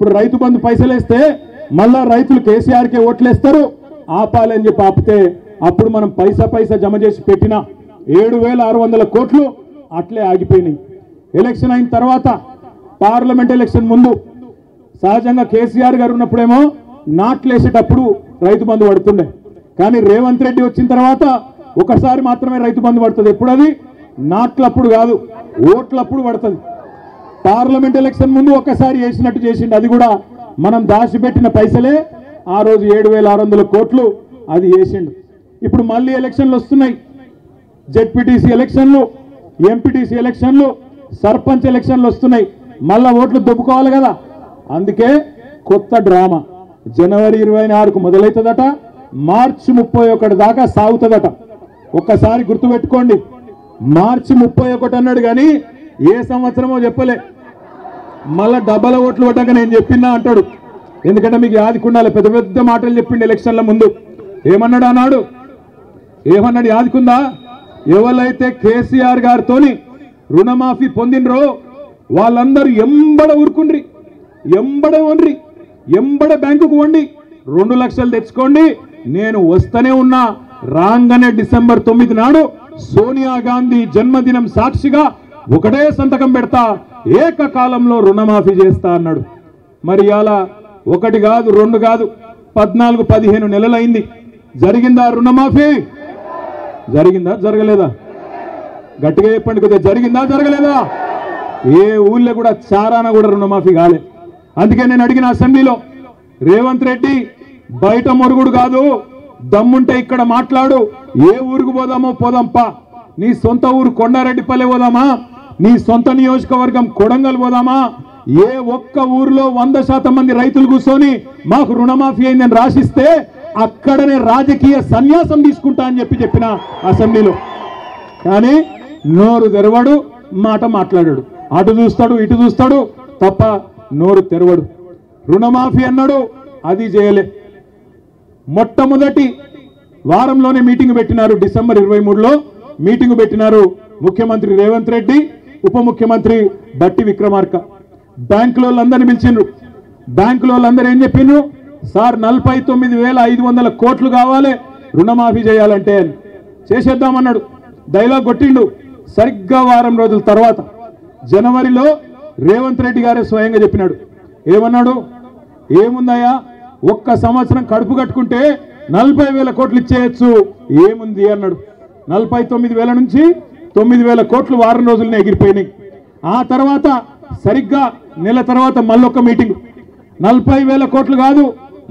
ఇప్పుడు రైతు బంధు పైసలు వేస్తే మళ్ళా రైతులు కేసీఆర్కే ఓట్లేస్తారు, ఆపాలని చెప్పి ఆపితే అప్పుడు మనం పైసా జమ చేసి పెట్టిన 7,600 కోట్లు అట్లే ఆగిపోయినాయి. ఎలక్షన్ అయిన తర్వాత పార్లమెంట్ ఎలక్షన్ ముందు సహజంగా కేసీఆర్ గారు ఉన్నప్పుడేమో నాట్లేసేటప్పుడు రైతు బంధు పడుతుండే, కానీ రేవంత్ రెడ్డి వచ్చిన తర్వాత ఒకసారి మాత్రమే రైతు బంధు పడుతుంది. ఎప్పుడు అది? నాట్లప్పుడు కాదు, ఓట్లప్పుడు పడుతుంది. పార్లమెంట్ ఎలక్షన్ ముందు ఒకసారి వేసినట్టు చేసిండు, అది కూడా మనం దాచిపెట్టిన పైసలే ఆ రోజు 7,600 కోట్లు అది వేసిండు. ఇప్పుడు మళ్ళీ ఎలక్షన్లు వస్తున్నాయి, జెడ్పీటీసీ ఎలక్షన్లు, ఎంపీటీసీ ఎలక్షన్లు, సర్పంచ్ ఎలక్షన్లు వస్తున్నాయి. మళ్ళా ఓట్లు దొబ్బుకోవాలి కదా, అందుకే కొత్త డ్రామా జనవరి 26కు మొదలవుతుందట, మార్చి 31 దాకా సాగుతుందట. ఒక్కసారి గుర్తుపెట్టుకోండి, మార్చి 31 అన్నాడు కానీ ఏ సంవత్సరమో చెప్పలే. మళ్ళా డబ్బల ఓట్లు పడ్డాక నేను చెప్పినా అంటాడు, ఎందుకంటే మీకు యాదికుండాలి, పెద్ద పెద్ద మాటలు చెప్పిండు ఎలక్షన్ల ముందు. ఏమన్నాడు యాదికుందా? ఎవరైతే కేసీఆర్ గారితోని రుణమాఫీ పొందినరో వాళ్ళందరూ ఎంబడ ఊరుకుండ్రి, ఎంబడ బ్యాంకుకు వండి 2 లక్షలు తెచ్చుకోండి, నేను వస్తూనే ఉన్నా, రాగానే డిసెంబర్ 9 నాడు సోనియా గాంధీ జన్మదినం సాక్షిగా ఒకటే సంతకం పెడతా, ఏకకాలంలో రుణమాఫీ చేస్తా అన్నాడు. మరి అలా 1 కాదు 2 కాదు 14-15 నెలలైంది. జరిగిందా రుణమాఫీ? జరిగిందా జరగలేదా? గట్టిగా చెప్పండి కొద్దిగా, జరిగిందా జరగలేదా? ఏ ఊళ్ళో కూడా చారాన కూడా రుణమాఫీ కాలే. అందుకే నేను అడిగిన అసెంబ్లీలో, రేవంత్ రెడ్డి బయట మొరుగుడు కాదు, దమ్ముంటే ఇక్కడ మాట్లాడు, ఏ ఊరుకు పోదామో పోదాంపా, నీ సొంత ఊరు కొండారెడ్డిపల్లె పోదామా, నీ సొంత నియోజకవర్గం కొడంగల్ పోదామా, ఏ ఒక్క ఊరిలో 100% మంది రైతులు కూర్చొని మాకు రుణమాఫీ అయిందని రాసిస్తే అక్కడనే రాజకీయ సన్యాసం తీసుకుంటా అని చెప్పిన అసెంబ్లీలో. కానీ నోరు తెరవడు, మాట మాట్లాడాడు, అటు చూస్తాడు ఇటు చూస్తాడు తప్ప నోరు తెరవడు. రుణమాఫీ అన్నాడు, అది చేయలే. మొట్టమొదటి వారంలోనే మీటింగ్ పెట్టినారు, డిసెంబర్ 23లో మీటింగ్ పెట్టినారు ముఖ్యమంత్రి రేవంత్ రెడ్డి, ఉప ముఖ్యమంత్రి బట్టి విక్రమార్క. బ్యాంకులో వాళ్ళందరినీ పిలిచిండ్రు. బ్యాంకులో వాళ్ళందరూ ఏం చెప్పిండ్రు? సార్ 49,500 కోట్లు కావాలి రుణమాఫీ చేయాలంటే, చేసేద్దామన్నాడు, డైలాగ్ కొట్టిండు. సరిగ్గా వారం రోజుల తర్వాత జనవరిలో రేవంత్ రెడ్డి గారే స్వయంగా చెప్పినాడు. ఏమన్నాడు? ఏముందయ్యా, 1 సంవత్సరం కడుపు కట్టుకుంటే 40,000 కోట్లు ఇచ్చేయచ్చు, ఏముంది అన్నాడు. 49,000 నుంచి 9,000 కోట్లు వారం రోజులనే ఎగిరిపోయినాయి. ఆ తర్వాత సరిగ్గా నెల తర్వాత మళ్ళొక మీటింగ్, 40,000 కోట్లు కాదు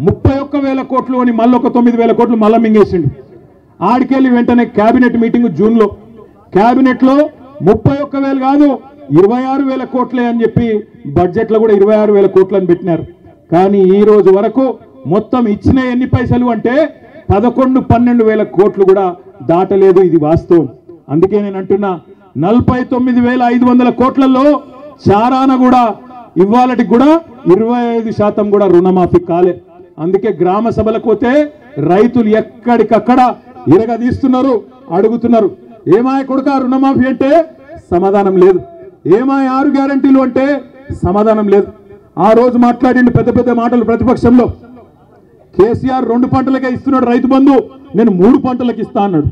31,000 కోట్లు అని మళ్ళొక 9,000 కోట్లు మళ్ళా మింగేసిండు. ఆడికెళ్ళి వెంటనే క్యాబినెట్ మీటింగ్ జూన్లో, క్యాబినెట్లో 31,000 కాదు 26,000 కోట్లే అని చెప్పి బడ్జెట్లో కూడా 26,000 కోట్లు అని పెట్టినారు. కానీ ఈ రోజు వరకు మొత్తం ఇచ్చిన ఎన్ని పైసలు అంటే 11-12,000 కోట్లు కూడా దాటలేదు, ఇది వాస్తవం. అందుకే నేను అంటున్నా, 49,500 కోట్లలో చారాన కూడా ఇవాళకి కూడా 25% కూడా రుణమాఫీ కాలే. అందుకే గ్రామ సభలకు పోతే రైతులు ఎక్కడికక్కడ ఇరగదీస్తున్నారు, అడుగుతున్నారు, ఏమాయ కొడుక రుణమాఫీ అంటే సమాధానం లేదు, ఏమాయ 6 గ్యారంటీలు అంటే సమాధానం లేదు. ఆ రోజు మాట్లాడిండు పెద్ద పెద్ద మాటలు ప్రతిపక్షంలో. కేసీఆర్ 2 పంటలకే ఇస్తున్నాడు రైతు బంధు, నేను 3 పంటలకు ఇస్తా అన్నాడు.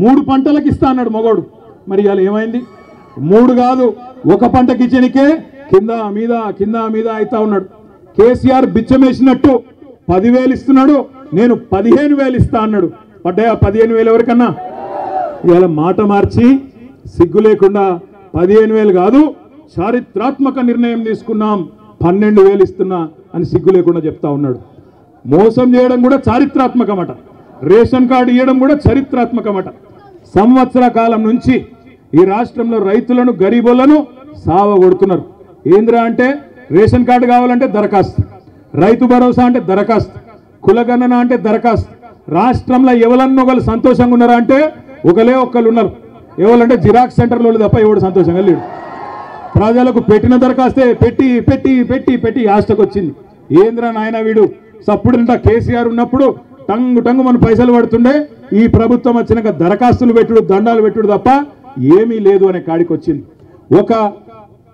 3 పంటలకు ఇస్తా అన్నాడు మగోడు. మరి ఇవాళ ఏమైంది? 3 కాదు 1 పంటకి ఇచ్చనికే కింద మీద అవుతా ఉన్నాడు. కేసీఆర్ బిచ్చమేసినట్టు 10,000 ఇస్తున్నాడు, నేను 15,000 ఇస్తా అన్నాడు. పడ్డాయా 15,000 ఎవరికన్నా? ఇవాళ మాట మార్చి సిగ్గు లేకుండా 15,000 కాదు, చారిత్రాత్మక నిర్ణయం తీసుకున్నాం 12,000 ఇస్తున్నా అని సిగ్గు లేకుండా చెప్తా ఉన్నాడు. మోసం చేయడం కూడా చారిత్రాత్మకమట, రేషన్ కార్డు ఇవ్వడం కూడా చరిత్రాత్మకమట. సంవత్సర కాలం నుంచి ఈ రాష్ట్రంలో రైతులను గరీబులను సావగొడుతున్నారు. ఏంద్రా అంటే రేషన్ కార్డు కావాలంటే దరఖాస్తు, రైతు భరోసా అంటే దరఖాస్తు, కులగణన అంటే దరఖాస్తు. రాష్ట్రంలో ఎవరన్నొకరు సంతోషంగా ఉన్నారా అంటే ఒకళ్ళు ఉన్నారు. ఎవరంటే జిరాక్స్ సెంటర్లో తప్ప ఎవడు సంతోషంగా లేడు. ప్రజలకు పెట్టిన దరఖాస్తే పెట్టి పెట్టి పెట్టి పెట్టి ఆస్టకు వచ్చింది. ఏంద్రా నాయన వీడు సప్పుడంట కేసీఆర్ ఉన్నప్పుడు టంగు మన పైసలు పడుతుండే, ఈ ప్రభుత్వం వచ్చినాక దరఖాస్తులు పెట్టుడు దండాలు పెట్టుడు తప్ప ఏమీ లేదు అనే కాడికి వచ్చింది.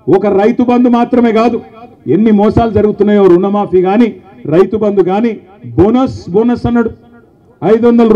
ఒక రైతు బంధు మాత్రమే కాదు, ఎన్ని మోసాలు జరుగుతున్నాయో రుణమాఫీ కానీ రైతు బంధు కానీ బోనస్ అన్నాడు 500 రూపాయలు